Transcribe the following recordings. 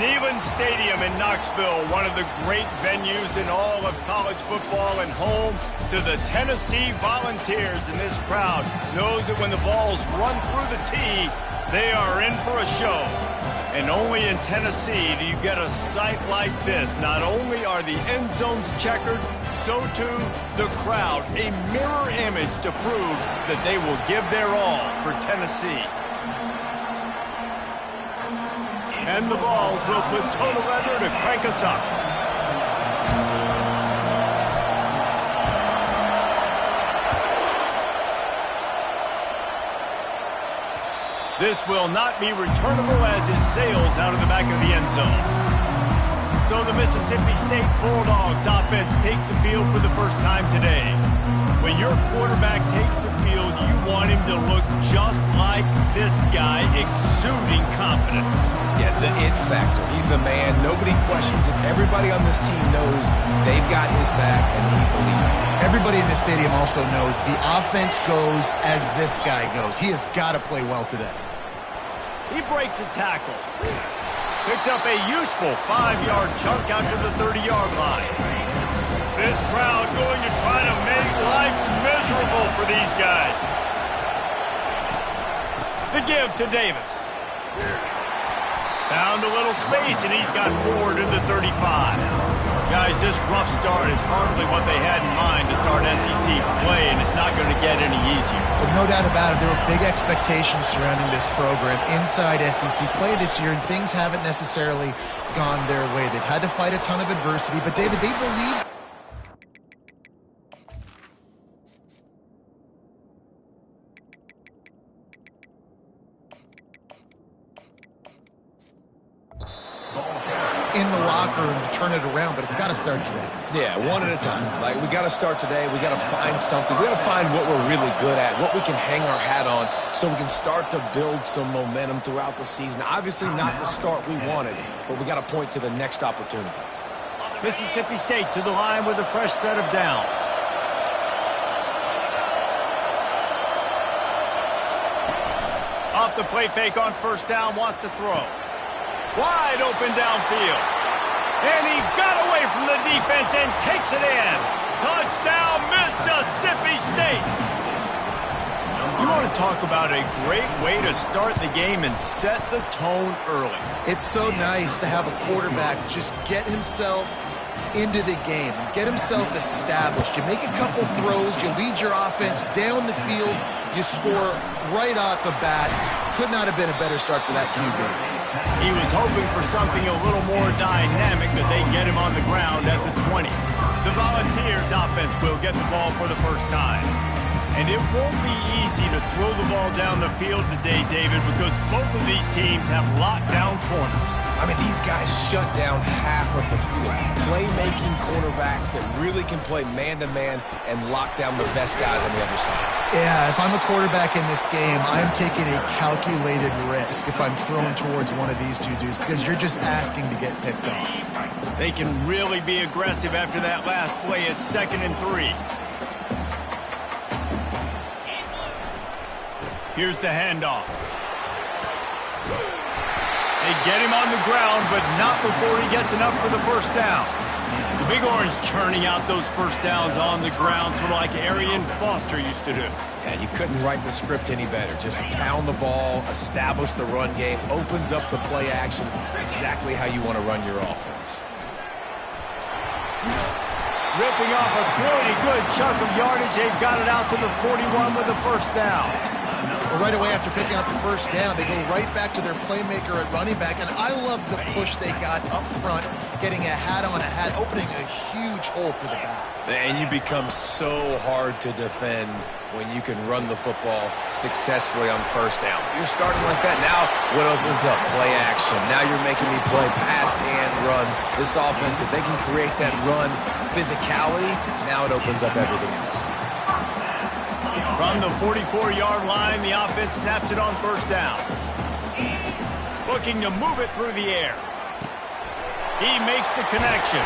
Neyland Stadium in Knoxville, one of the great venues in all of college football and home to the Tennessee Volunteers. And this crowd knows that when the balls run through the tee, they are in for a show. And only in Tennessee do you get a sight like this. Not only are the end zones checkered, so too the crowd, a mirror image to prove that they will give their all for Tennessee. And the balls will put total leather to crank us up. This will not be returnable as it sails out of the back of the end zone. So the Mississippi State Bulldogs offense takes the field for the first time today. When your quarterback takes the field, you want him to look just like this guy, exuding confidence. Yeah, the it factor. He's the man. Nobody questions it. Everybody on this team knows they've got his back, and he's the leader. Everybody in this stadium also knows the offense goes as this guy goes. He has got to play well today. He breaks a tackle. Picks up a useful 5-yard chunk out to the 30-yard line. This crowd going to try to make life miserable for these guys. The give to Davis. Found a little space, and he's got forward to the 35. Guys, this rough start is hardly what they had in mind to start SEC play, and it's not going to get any easier. Well, no doubt about it. There were big expectations surrounding this program inside SEC play this year, and things haven't necessarily gone their way. They've had to fight a ton of adversity, but, David, they believe. In the locker room to turn it around, but it's got to start today. Yeah, one at a time. Like, we got to start today. We got to find something. We got to find what we're really good at, what we can hang our hat on, so we can start to build some momentum throughout the season. Obviously, not the start we wanted, but we got to point to the next opportunity. Mississippi State to the line with a fresh set of downs. Off the play fake on first down, wants to throw. Wide open downfield. And he got away from the defense and takes it in. Touchdown, Mississippi State. You want to talk about a great way to start the game and set the tone early. It's so nice to have a quarterback just get himself into the game, get himself established. You make a couple throws, you lead your offense down the field, you score right off the bat. Could not have been a better start for that QB. He was hoping for something a little more dynamic, but they get him on the ground at the 20. The Volunteers offense will get the ball for the first time. And it won't be easy to throw the ball down the field today, David, because both of these teams have lockdown corners. I mean, these guys shut down half of the field. Playmaking cornerbacks that really can play man-to-man and lock down the best guys on the other side. Yeah, if I'm a quarterback in this game, I'm taking a calculated risk if I'm thrown towards one of these two dudes, because you're just asking to get picked off. They can really be aggressive after that last play at 2nd and 3. Here's the handoff. They get him on the ground, but not before he gets enough for the first down. The Big Orange churning out those first downs on the ground, sort of like Arian Foster used to do. Yeah, you couldn't write the script any better. Just pound the ball, establish the run game, opens up the play action, exactly how you want to run your offense. Ripping off a pretty good chunk of yardage. They've got it out to the 41 with the first down. Well, right away after picking up the first down, they go right back to their playmaker at running back. And I love the push they got up front, getting a hat on a hat, opening a huge hole for the back. And you become so hard to defend when you can run the football successfully on first down. You're starting like that. Now, what opens up? Play action. Now you're making me play pass and run. This offense, if they can create that run physicality, now it opens up everything else. From the 44-yard line, the offense snaps it on first down. Looking to move it through the air. He makes the connection.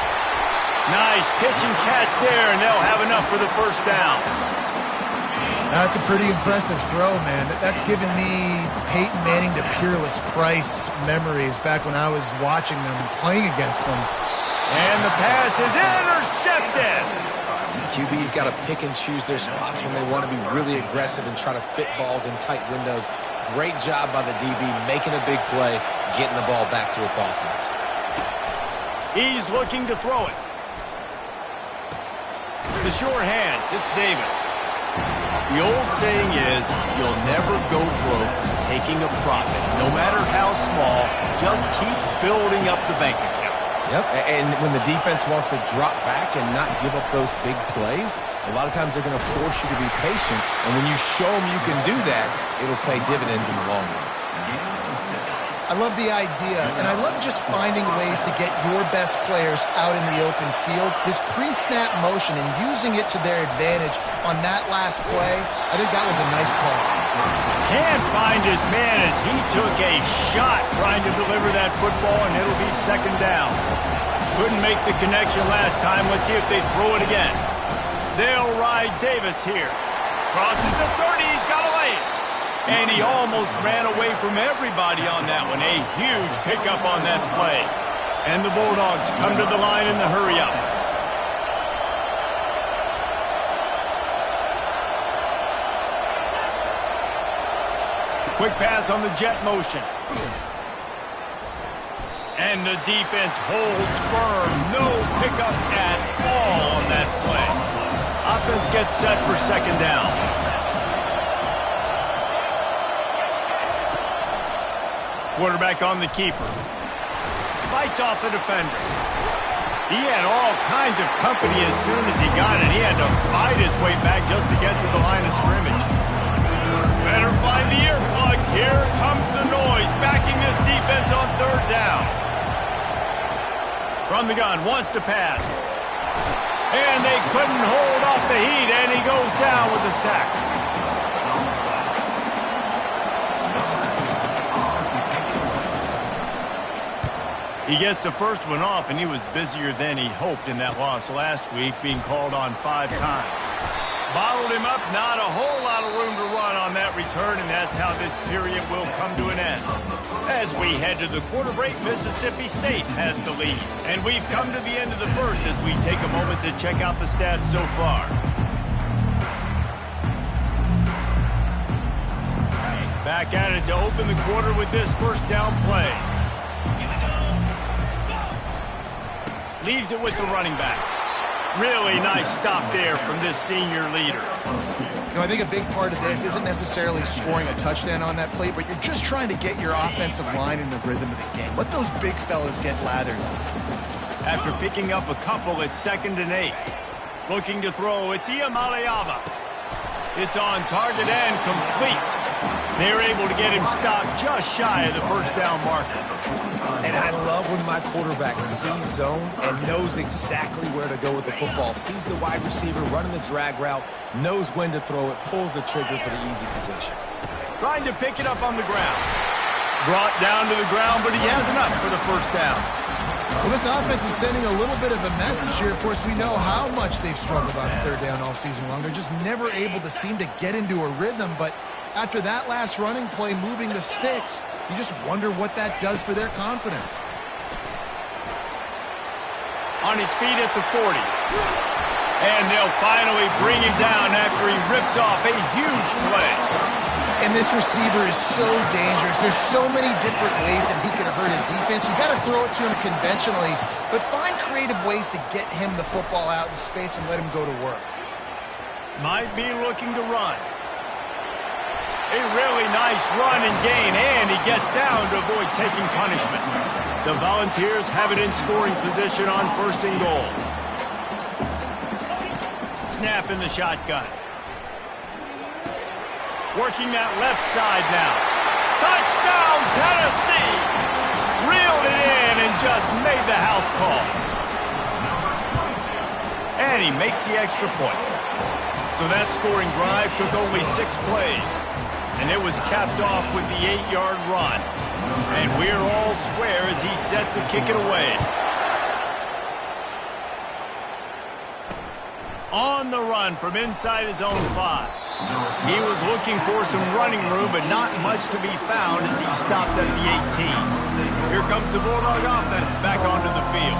Nice pitch and catch there, and they'll have enough for the first down. That's a pretty impressive throw, man. That's giving me Peyton Manning to Peerless Price memories back when I was watching them and playing against them. And the pass is intercepted. QB's got to pick and choose their spots when they want to be really aggressive and try to fit balls in tight windows. Great job by the DB making a big play, getting the ball back to its offense. He's looking to throw it. The sure hands, it's Davis. The old saying is, you'll never go broke taking a profit. No matter how small, just keep building up the bank account. Yep, and when the defense wants to drop back and not give up those big plays, a lot of times they're going to force you to be patient. And when you show them you can do that, it'll pay dividends in the long run. I love the idea, and I love just finding ways to get your best players out in the open field. His pre-snap motion and using it to their advantage on that last play, I think that was a nice call. Can't find his man as he took a shot trying to deliver that football, and it'll be second down. Couldn't make the connection last time. Let's see if they throw it again. They'll ride Davis here. Crosses the 30, he's got a lane. And he almost ran away from everybody on that one. A huge pickup on that play. And the Bulldogs come to the line in the hurry-up. Quick pass on the jet motion. And the defense holds firm. No pickup at all on that play. Offense gets set for second down. Quarterback on the keeper. Fights off the defender. He had all kinds of company as soon as he got it. He had to fight his way back just to get to the line of scrimmage. Better find the earplugs. Here comes the noise, backing this defense on third down. From the gun, wants to pass. And they couldn't hold off the heat, and he goes down with a sack. He gets the first one off, and he was busier than he hoped in that loss last week, being called on 5 times. Bottled him up, not a whole lot of room to run on that return, and that's how this period will come to an end. As we head to the quarter break, Mississippi State has the lead. And we've come to the end of the first as we take a moment to check out the stats so far. Back at it to open the quarter with this first down play. Leaves it with the running back. Really nice stop there from this senior leader. You know, I think a big part of this isn't necessarily scoring a touchdown on that play, but you're just trying to get your offensive line in the rhythm of the game. Let those big fellas get lathered. After picking up a couple, it's 2nd and 8. Looking to throw, it's Iamaleava. It's on target and complete. They're able to get him stopped just shy of the first down marker. And I love when my quarterback sees zone and knows exactly where to go with the football. Sees the wide receiver running the drag route, knows when to throw it, pulls the trigger for the easy completion. Trying to pick it up on the ground. Brought down to the ground, but he has enough for the first down. Well, this offense is sending a little bit of a message here. Of course, we know how much they've struggled on third down all season long. They're just never able to seem to get into a rhythm, but after that last running play, moving the sticks, you just wonder what that does for their confidence. On his feet at the 40. And they'll finally bring him down after he rips off a huge play. And this receiver is so dangerous. There's so many different ways that he can hurt a defense. You got to throw it to him conventionally, but find creative ways to get him the football out in space and let him go to work. Might be looking to run. A really nice run and gain, and he gets down to avoid taking punishment. The Volunteers have it in scoring position on 1st and goal. Snap in the shotgun. Working that left side now. Touchdown, Tennessee! Reeled it in and just made the house call. And he makes the extra point. So that scoring drive took only 6 plays. And it was capped off with the 8-yard run. And we're all square as he's set to kick it away. On the run from inside his own 5. He was looking for some running room, but not much to be found as he stopped at the 18. Here comes the Bulldog offense back onto the field.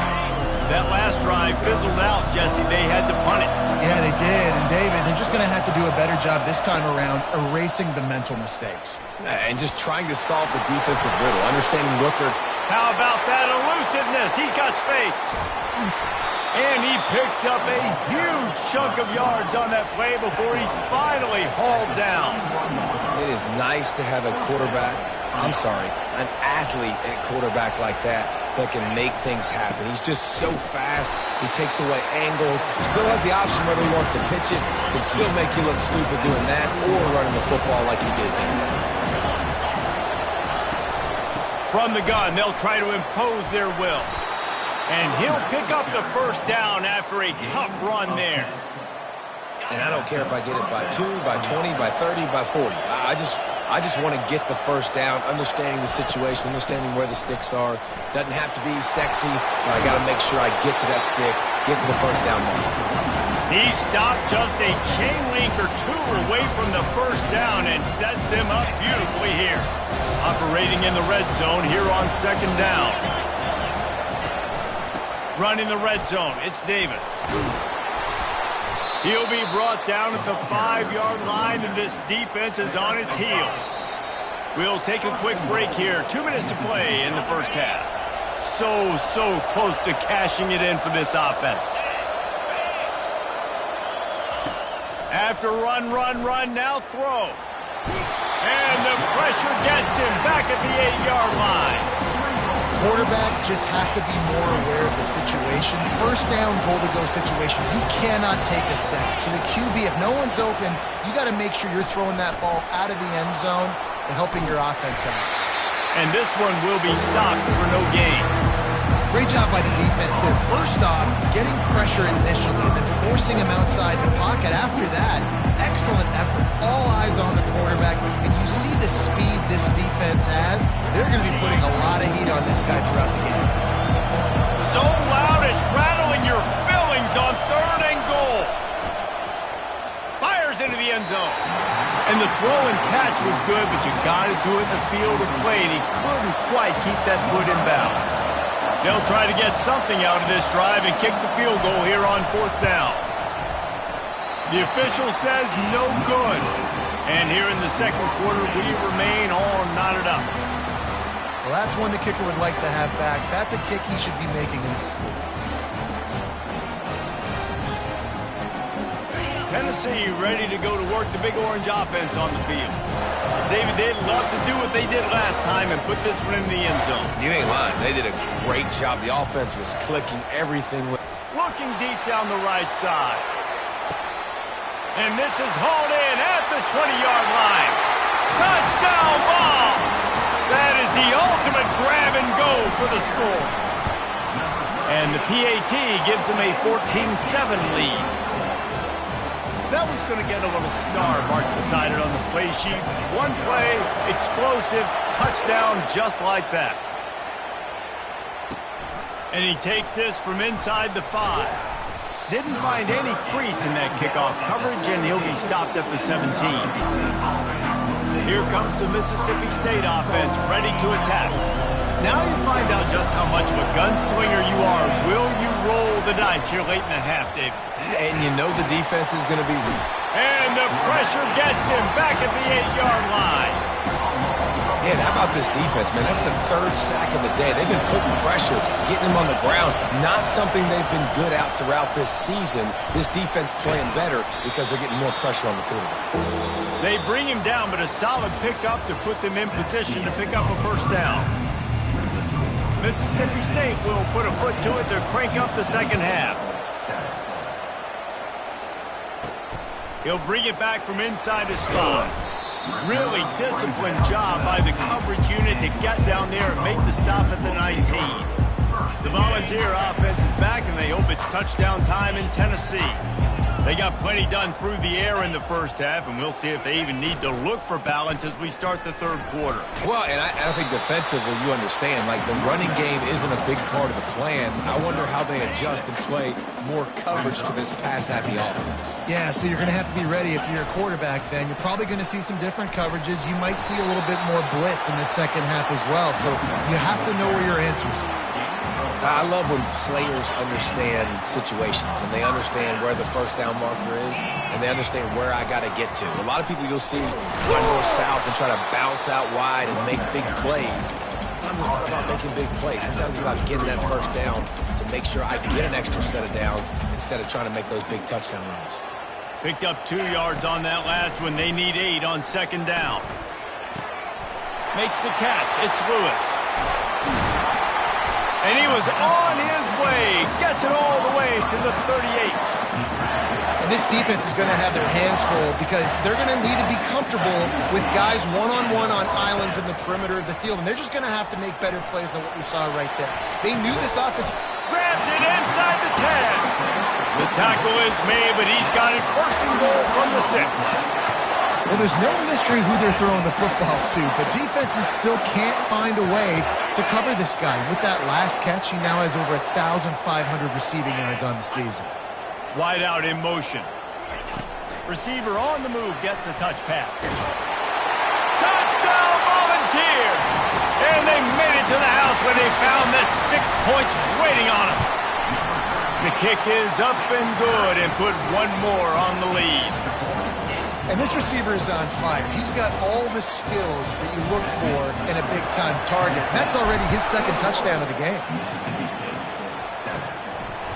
That last drive fizzled out, Jesse. They had to punt it. Yeah, they did. And, David, they're just going to have to do a better job this time around erasing the mental mistakes. And just trying to solve the defensive riddle, understanding what they're... How about that elusiveness? He's got space. And he picks up a huge chunk of yards on that play before he's finally hauled down. It is nice to have an athlete at quarterback like that can make things happen. He's just so fast. He takes away angles. Still has the option whether he wants to pitch it. Can still make you look stupid doing that or running the football like he did there. From the gun, they'll try to impose their will. And he'll pick up the first down after a tough run there. And I don't care if I get it by 2, by 20, by 30, by 40. I just want to get the first down, understanding the situation, understanding where the sticks are. Doesn't have to be sexy, but I got to make sure I get to that stick, get to the first down mark. He stopped just a chain link or two away from the first down and sets them up beautifully here. Operating in the red zone here on second down. Running the red zone, it's Davis. He'll be brought down at the 5-yard line, and this defense is on its heels. We'll take a quick break here. 2 minutes to play in the first half. So close to cashing it in for this offense. After run, now throw. And the pressure gets him back at the 8-yard line. Quarterback just has to be more aware of the situation. First down, goal-to-go situation. You cannot take a sack. So the QB, if no one's open, you got to make sure you're throwing that ball out of the end zone and helping your offense out. And this one will be stopped for no gain. Great job by the defense there. First off, getting pressure initially and then forcing him outside the pocket. After that, excellent effort. All eyes on the quarterback. And you see the speed this defense has. They're going to be putting a lot of heat on this guy throughout the game. So loud it's rattling your fillings on 3rd and goal. Fires into the end zone. And the throw and catch was good, but you got to do it in the field of play, and he couldn't quite keep that foot in bounds. They'll try to get something out of this drive and kick the field goal here on 4th down. The official says no good. And here in the second quarter, we remain all knotted up. Well, that's one the kicker would like to have back. That's a kick he should be making in his sleep. Tennessee ready to go to work the Big Orange offense on the field. David, they'd love to do what they did last time and put this one in the end zone. You ain't lying. They did a great job. The offense was clicking everything. Looking deep down the right side. And this is hauled in at the 20-yard line. Touchdown ball! That is the ultimate grab and go for the score. And the PAT gives them a 14-7 lead. That one's going to get a little star marked beside it on the play sheet. One play, explosive, touchdown just like that. And he takes this from inside the 5. Didn't find any crease in that kickoff coverage, and he'll be stopped at the 17. Here comes the Mississippi State offense, ready to attack. Now you find out just how much of a gunslinger you are. Will you roll the dice here late in the half, David? And you know the defense is going to be... And the pressure gets him back at the 8-yard line. Yeah, how about this defense, man? That's the 3rd sack of the day. They've been putting pressure, getting him on the ground. Not something they've been good at throughout this season. This defense playing better because they're getting more pressure on the quarterback. They bring him down, but a solid pickup to put them in position to pick up a first down. Mississippi State will put a foot to it to crank up the second half. He'll bring it back from inside his 5. Really disciplined job by the coverage unit to get down there and make the stop at the 19. The Volunteer offense is back, and they hope move. It's touchdown time in Tennessee. They got plenty done through the air in the first half, and we'll see if they even need to look for balance as we start the third quarter. Well, and I think defensively, you understand, like the running game isn't a big part of the plan. I wonder how they adjust and play more coverage to this pass-happy offense. Yeah, so you're going to have to be ready if you're a quarterback then. You're probably going to see some different coverages. You might see a little bit more blitz in the second half as well, so you have to know where your answers are. I love when players understand situations and they understand where the first down marker is and they understand where I got to get to. A lot of people you'll see run north-south and try to bounce out wide and make big plays. Sometimes it's not about making big plays. Sometimes it's about getting that first down to make sure I get an extra set of downs instead of trying to make those big touchdown runs. Picked up 2 yards on that last one. They need 8 on second down. Makes the catch. It's Lewis. And he was on his way. Gets it all the way to the 38. And this defense is going to have their hands full because they're going to need to be comfortable with guys one-on-one on islands in the perimeter of the field. And they're just going to have to make better plays than what we saw right there. They knew this offense. Grabs it inside the 10. The tackle is made, but he's got it first and goal from the 6. Well, there's no mystery who they're throwing the football to, but defenses still can't find a way to cover this guy. With that last catch, he now has over 1,500 receiving yards on the season. Wide out in motion. Receiver on the move gets the touch pass. Touchdown Volunteers! And they made it to the house when they found that 6 points waiting on them. The kick is up and good and put one more on the lead. And this receiver is on fire. He's got all the skills that you look for in a big-time target. And that's already his second touchdown of the game.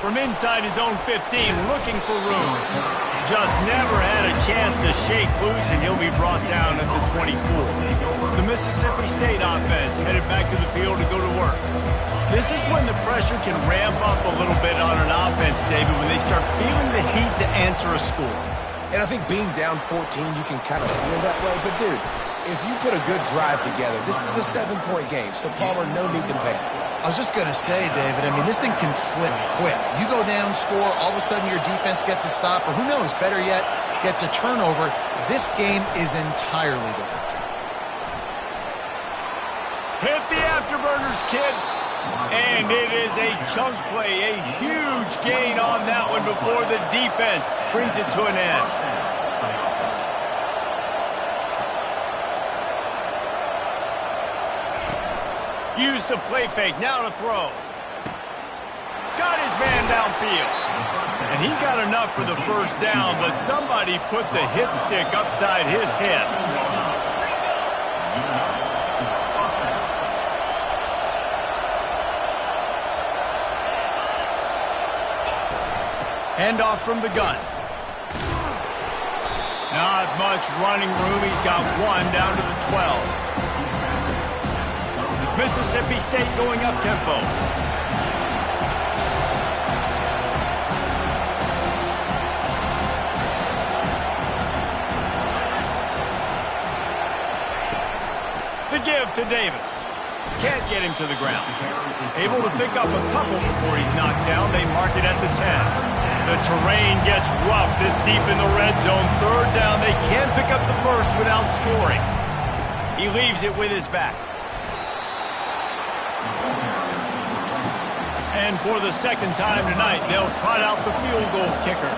From inside his own 15, looking for room. Just never had a chance to shake loose, and he'll be brought down at the 24. The Mississippi State offense headed back to the field to go to work. This is when the pressure can ramp up a little bit on an offense, David, when they start feeling the heat to answer a score. And I think being down 14, you can kind of feel that way. But, dude, if you put a good drive together, this is a 7-point game. So, Palmer, no need to panic. I was just going to say, David, I mean, this thing can flip quick. You go down, score, all of a sudden your defense gets a stop, or who knows, better yet, gets a turnover. This game is entirely different. Hit the afterburners, kid. And it is a chunk play, a huge gain on that one before the defense brings it to an end. Use the play fake, now to throw. Got his man downfield. And he got enough for the first down, but somebody put the hit stick upside his head. Handoff from the gun. Not much running room. He's got one down to the 12. Mississippi State going up tempo. The give to Davis. Can't get him to the ground. Able to pick up a couple before he's knocked down. They mark it at the 10. The terrain gets rough this deep in the red zone. Third down. They can't pick up the first without scoring. He leaves it with his back. And for the second time tonight, they'll trot out the field goal kicker.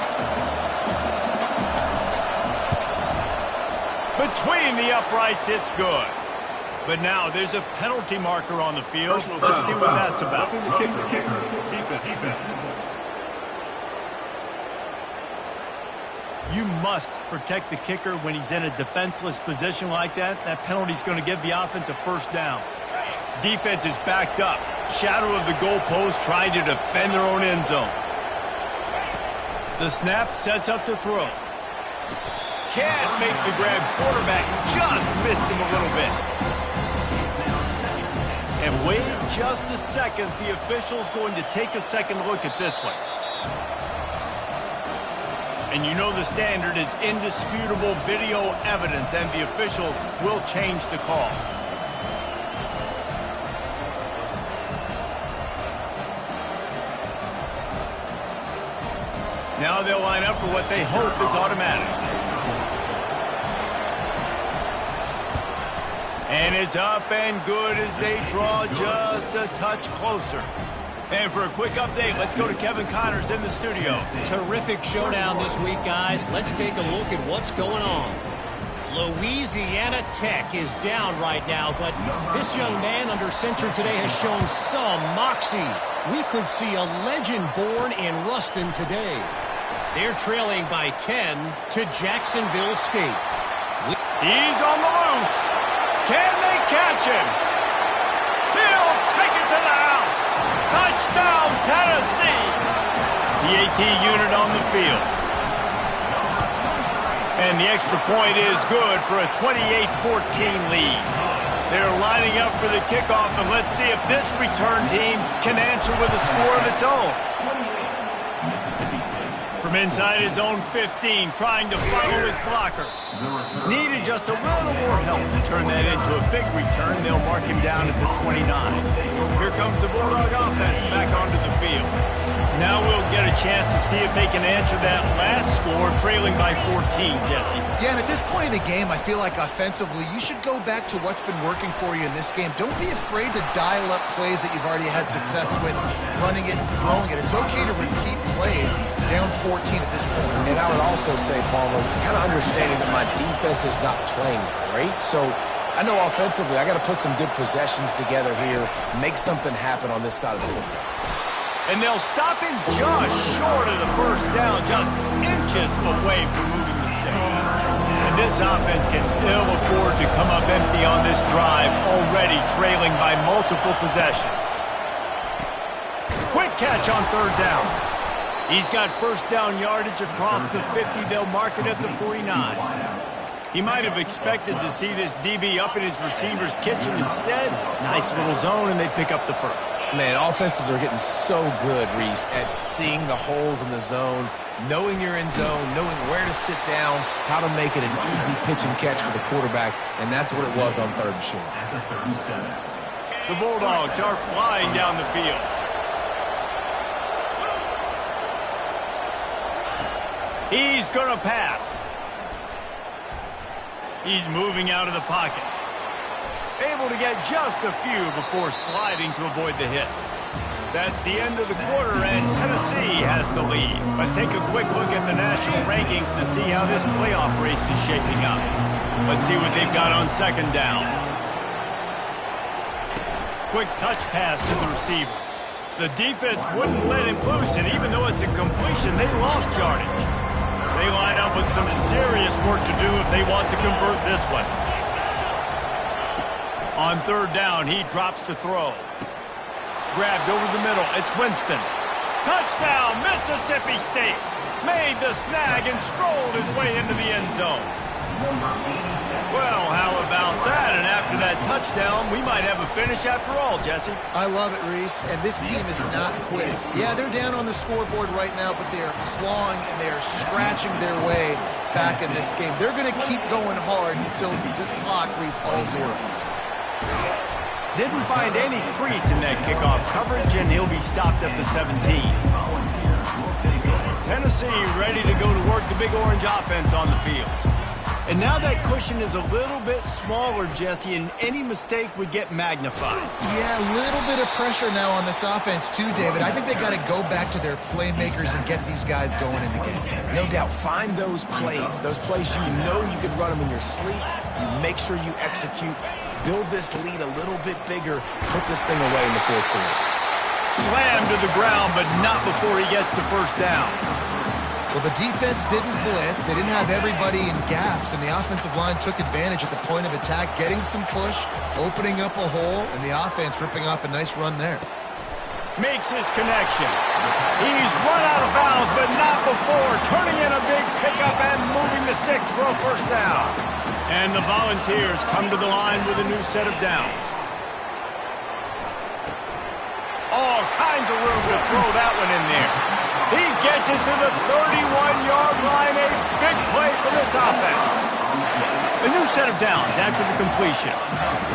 Between the uprights, it's good. But now there's a penalty marker on the field. Let's see what that's about. Defense. You must protect the kicker when he's in a defenseless position like that. That penalty's going to give the offense a first down. Defense is backed up. Shadow of the goalpost trying to defend their own end zone. The snap sets up to throw. Can't make the grab. Quarterback just missed him a little bit. And wait just a second. The official's going to take a second look at this one. And you know the standard is indisputable video evidence, and the officials will change the call. Now they'll line up for what they hope is automatic. And it's up and good as they draw just a touch closer. And for a quick update, let's go to Kevin Connors in the studio. Terrific showdown this week, guys. Let's take a look at what's going on. Louisiana Tech is down right now, but this young man under center today has shown some moxie. We could see a legend born in Ruston today. They're trailing by 10 to Jacksonville State. He's on the loose. Can they catch him? He'll take it to the house. Touchdown, Tennessee. The AT unit on the field. And the extra point is good for a 28-14 lead. They're lining up for the kickoff, and let's see if this return team can answer with a score of its own. From inside his own 15, trying to follow his blockers. Needed just a little more help to turn that into a big return. They'll mark him down at the 29. Here comes the Bulldog offense back onto the field. Now we'll get a chance to see if they can answer that last score, trailing by 14, Jesse. Yeah, and at this point in the game, I feel like offensively, you should go back to what's been working for you in this game. Don't be afraid to dial up plays that you've already had success with, running it and throwing it. It's okay to repeat plays down 14 at this point. And I would also say, Palmer, kind of understanding that my defense is not playing great, so I know offensively I got to put some good possessions together here, make something happen on this side of the football. And they'll stop him just short of the first down, just inches away from moving the sticks. And this offense can ill afford to come up empty on this drive, already trailing by multiple possessions. Quick catch on third down. He's got first down yardage across the 50. They'll mark it at the 49. He might have expected to see this DB up in his receiver's kitchen. Instead, nice little zone, and they pick up the first. Man, offenses are getting so good, Reese, at seeing the holes in the zone, knowing you're in zone, knowing where to sit down, how to make it an easy pitch and catch for the quarterback, and that's what it was on third and short. The Bulldogs are flying down the field. He's going to pass. He's moving out of the pocket. Able to get just a few before sliding to avoid the hits. That's the end of the quarter, and Tennessee has the lead. Let's take a quick look at the national rankings to see how this playoff race is shaping up. Let's see what they've got on second down. Quick touch pass to the receiver. The defense wouldn't let him loose, and even though it's a completion, they lost yardage. They line up with some serious work to do if they want to convert this one. On third down, he drops to throw. Grabbed over the middle. It's Winston. Touchdown, Mississippi State. Made the snag and strolled his way into the end zone. Well, how about that? And after that touchdown, we might have a finish after all, Jesse. I love it, Reese, and this team is not quitting. Yeah, they're down on the scoreboard right now, but they are clawing and they are scratching their way back in this game. They're going to keep going hard until this clock reads all zeros. Didn't find any crease in that kickoff coverage, and he'll be stopped at the 17. Tennessee ready to go to work the Big Orange offense on the field. And now that cushion is a little bit smaller, Jesse, and any mistake would get magnified. Yeah, a little bit of pressure now on this offense too, David. I think they got to go back to their playmakers and get these guys going in the game. No doubt. Find those plays you know you could run them in your sleep. You make sure you execute. Build this lead a little bit bigger. Put this thing away in the fourth quarter. Slammed to the ground, but not before he gets the first down. Well, the defense didn't blitz. They didn't have everybody in gaps, and the offensive line took advantage at the point of attack, getting some push, opening up a hole, and the offense ripping off a nice run there. Makes his connection. He's run out of bounds, but not before turning in a big pickup and moving the sticks for a first down. And the Volunteers come to the line with a new set of downs. All kinds of room to throw that one in there. He gets it to the 31-yard line. A big play for this offense. A new set of downs after the completion.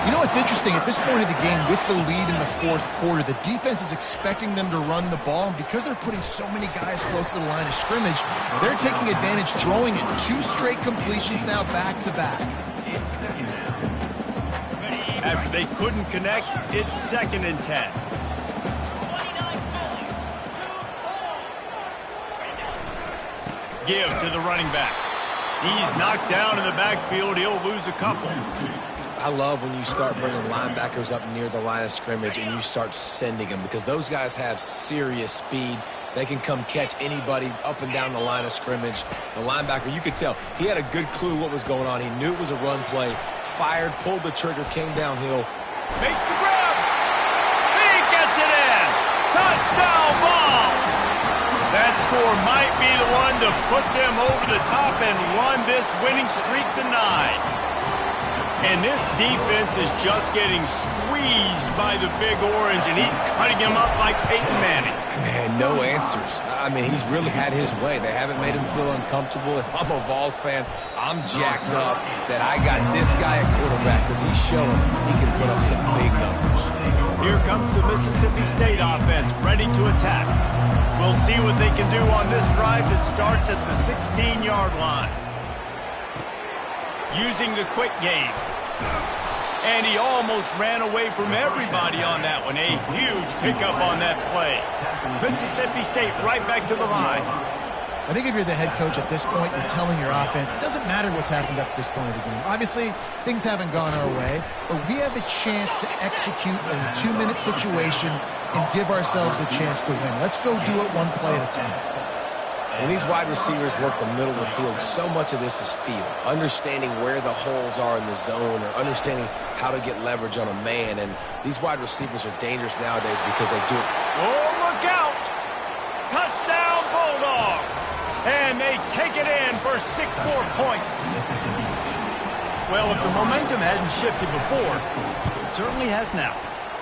You know what's interesting? At this point of the game, with the lead in the fourth quarter, the defense is expecting them to run the ball, and because they're putting so many guys close to the line of scrimmage, they're taking advantage, throwing it. 2 straight completions now back-to-back. After they couldn't connect, it's 2nd and 10. Give to the running back. He's knocked down in the backfield. He'll lose a couple. I love when you start bringing linebackers up near the line of scrimmage and you start sending them, because those guys have serious speed. They can come catch anybody up and down the line of scrimmage. The linebacker, you could tell, he had a good clue what was going on. He knew it was a run play, fired, pulled the trigger, came downhill. Makes the grab. He gets it in. Touchdown ball. That score might be the one to put them over the top and run this winning streak to 9. And this defense is just getting squeezed by the Big Orange, and he's cutting him up like Peyton Manning. Man, no answers. I mean, he's really had his way. They haven't made him feel uncomfortable. If I'm a Vols fan, I'm jacked up that I got this guy at quarterback, because he's showing he can put up some big numbers. Here comes the Mississippi State offense, ready to attack. We'll see what they can do on this drive that starts at the 16-yard line. Using the quick game. And he almost ran away from everybody on that one. A huge pickup on that play. Mississippi State right back to the line. I think if you're the head coach at this point, you're telling your offense, it doesn't matter what's happened up to this point of the game. Obviously, things haven't gone our way, but we have a chance to execute in a 2-minute situation and give ourselves a chance to win. Let's go do it one play at a time. When these wide receivers work the middle of the field, so much of this is feel. Understanding where the holes are in the zone, or understanding how to get leverage on a man. And these wide receivers are dangerous nowadays because they do it. Oh, look out! Touchdown, Bulldogs! And they take it in for 6 more points. Well, if the momentum hasn't shifted before, it certainly has now.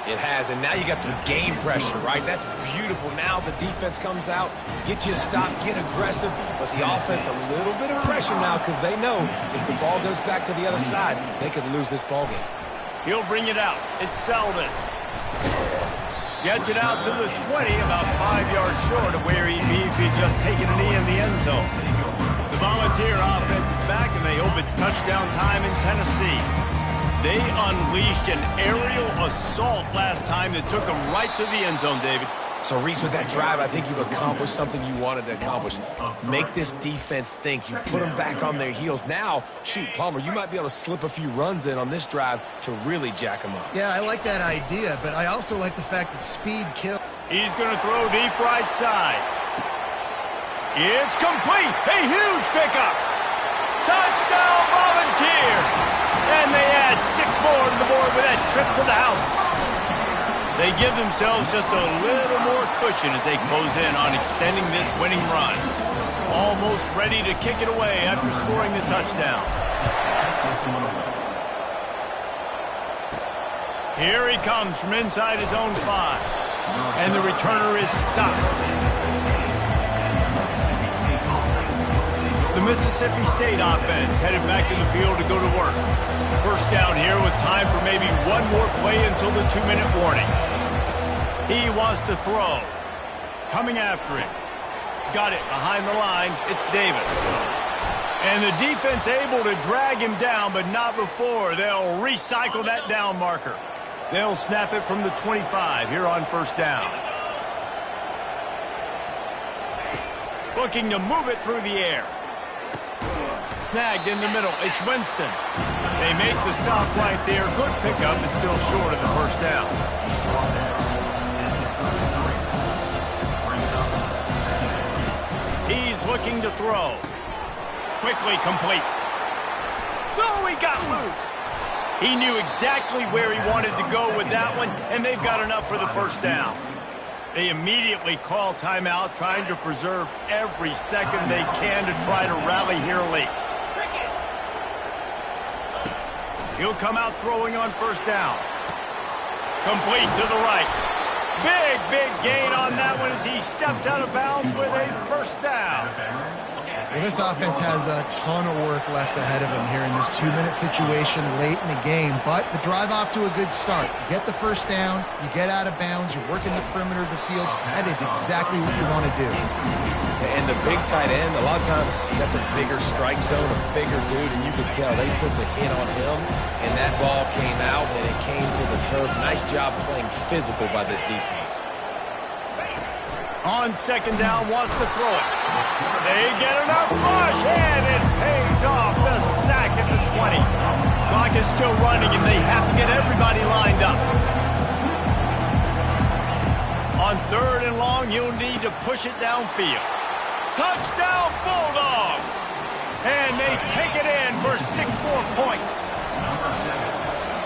It has, and now you got some game pressure, right? That's beautiful. Now the defense comes out, get you a stop, get aggressive, but the offense a little bit of pressure now, because they know if the ball goes back to the other side, they could lose this ball game. He'll bring it out. It's Selden. Gets it out to the 20, about 5 yards short of where he'd be if he'd just taken a knee in the end zone. The Volunteer offense is back, and they hope it's touchdown time in Tennessee. They unleashed an aerial assault last time that took them right to the end zone, David. So, Reese, with that drive, I think you've accomplished something you wanted to accomplish. Make this defense think. You put them back on their heels. Now, shoot, Palmer, you might be able to slip a few runs in on this drive to really jack them up. Yeah, I like that idea, but I also like the fact that speed kills. He's going to throw deep right side. It's complete. A huge pickup. Touchdown, Volunteer. And they add 6 more to the board with that trip to the house. They give themselves just a little more cushion as they close in on extending this winning run. Almost ready to kick it away after scoring the touchdown. Here he comes from inside his own 5. And the returner is stopped. The Mississippi State offense headed back to the field to go to work. First down here with time for maybe one more play until the 2-minute warning. He wants to throw. Coming after it. Got it behind the line. It's Davis. And the defense able to drag him down, but not before. They'll recycle that down marker. They'll snap it from the 25 here on first down. Looking to move it through the air. Snagged in the middle. It's Winston. They make the stop right there. Good pickup, but still short of the first down. He's looking to throw. Quickly complete. Oh, he got loose. He knew exactly where he wanted to go with that one, and they've got enough for the first down. They immediately call timeout, trying to preserve every second they can to try to rally here late. He'll come out throwing on first down. Complete to the right. Big gain on that one as he steps out of bounds with a first down. Well, this offense has a ton of work left ahead of them here in this 2-minute situation late in the game, but the drive off to a good start. You get the first down, you get out of bounds, you're working the perimeter of the field. That is exactly what you want to do. And the big tight end, a lot of times that's a bigger strike zone, a bigger dude, and you could tell they put the hit on him, and that ball came out, and it came to the turf. Nice job playing physical by this defense. On second down, wants to throw it. They get enough rush, and it pays off. The sack at the 20. Clock is still running, and they have to get everybody lined up. On third and long, you'll need to push it downfield. Touchdown, Bulldogs! And they take it in for 6 more points.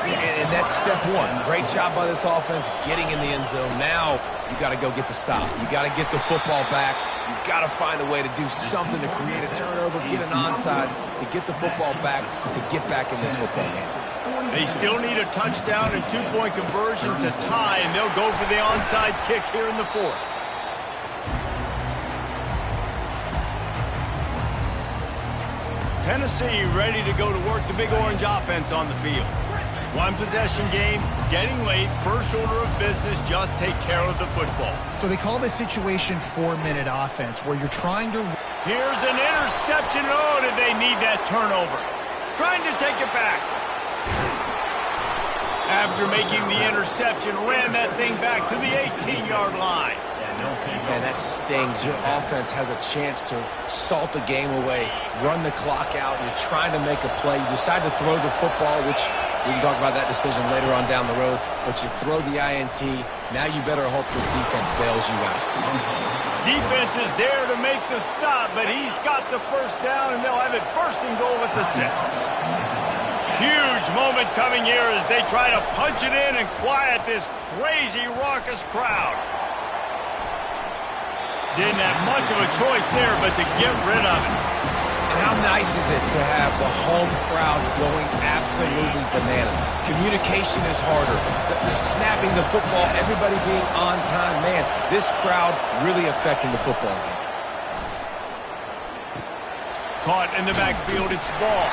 And that's step one. Great job by this offense getting in the end zone. Now you got to go get the stop. You got to get the football back. You got to find a way to do something to create a turnover, get an onside, to get the football back, to get back in this football game. They still need a touchdown and 2-point conversion to tie, and they'll go for the onside kick here in the 4th. Tennessee ready to go to work the Big Orange offense on the field. One possession game, getting late, first order of business, just take care of the football. So they call this situation 4-minute offense, where you're trying to... Here's an interception. Oh, did they need that turnover? Trying to take it back. After making the interception, ran that thing back to the 18-yard line. Man, that stings. Your offense has a chance to salt the game away, run the clock out. You're trying to make a play. You decide to throw the football, which we can talk about that decision later on down the road, but you throw the INT. Now you better hope this defense bails you out. Defense is there to make the stop, but he's got the first down, and they'll have it first and goal at the 6. Huge moment coming here as they try to punch it in and quiet this crazy, raucous crowd. Didn't have much of a choice there but to get rid of it. And how nice is it to have the home crowd going absolutely bananas? Communication is harder. The snapping the football, everybody being on time. Man, this crowd really affecting the football game. Caught in the backfield, it's ball.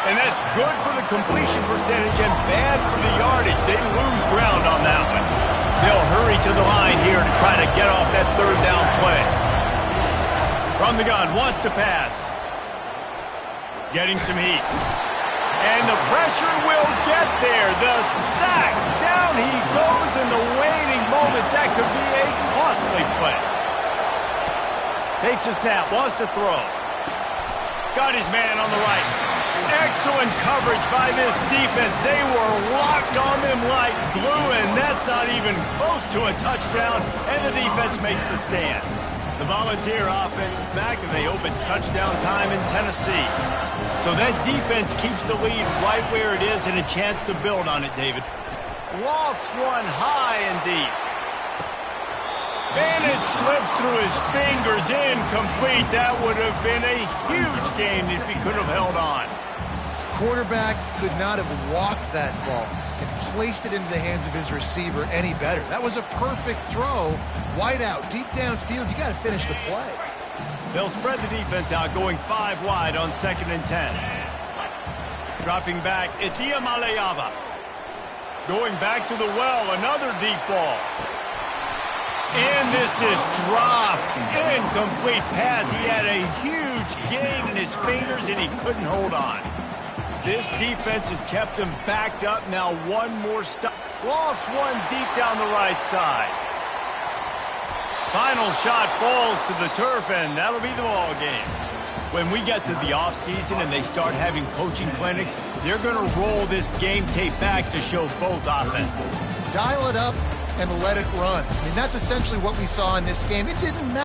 And that's good for the completion percentage and bad for the yardage. They lose ground on that one. They'll hurry to the line here to try to get off that third down play. From the gun, wants to pass. Getting some heat. And the pressure will get there. The sack. Down he goes in the waning moments. That could be a costly play. Takes a snap, wants to throw. Got his man on the right. Excellent coverage by this defense. They were locked on them like glue, and that's not even close to a touchdown, and the defense makes the stand. The Volunteer offense is back, and they hope it's touchdown time in Tennessee. So that defense keeps the lead right where it is and a chance to build on it, David. Lofts one high and deep. And it slips through his fingers, incomplete. That would have been a huge gain if he could have held on. Quarterback could not have walked that ball and placed it into the hands of his receiver any better. That was a perfect throw. Wide out, deep downfield. You got to finish the play. They'll spread the defense out, going 5 wide on 2nd and 10. Dropping back, it's Iamaleava. Going back to the well, another deep ball. And this is dropped. Incomplete pass. He had a huge gain in his fingers, and he couldn't hold on. This defense has kept him backed up. Now one more stop. Lost one deep down the right side. Final shot falls to the turf, and that'll be the ball game. When we get to the offseason and they start having coaching clinics, they're going to roll this game tape back to show both offenses. Dial it up and let it run. I mean, that's essentially what we saw in this game. It didn't matter.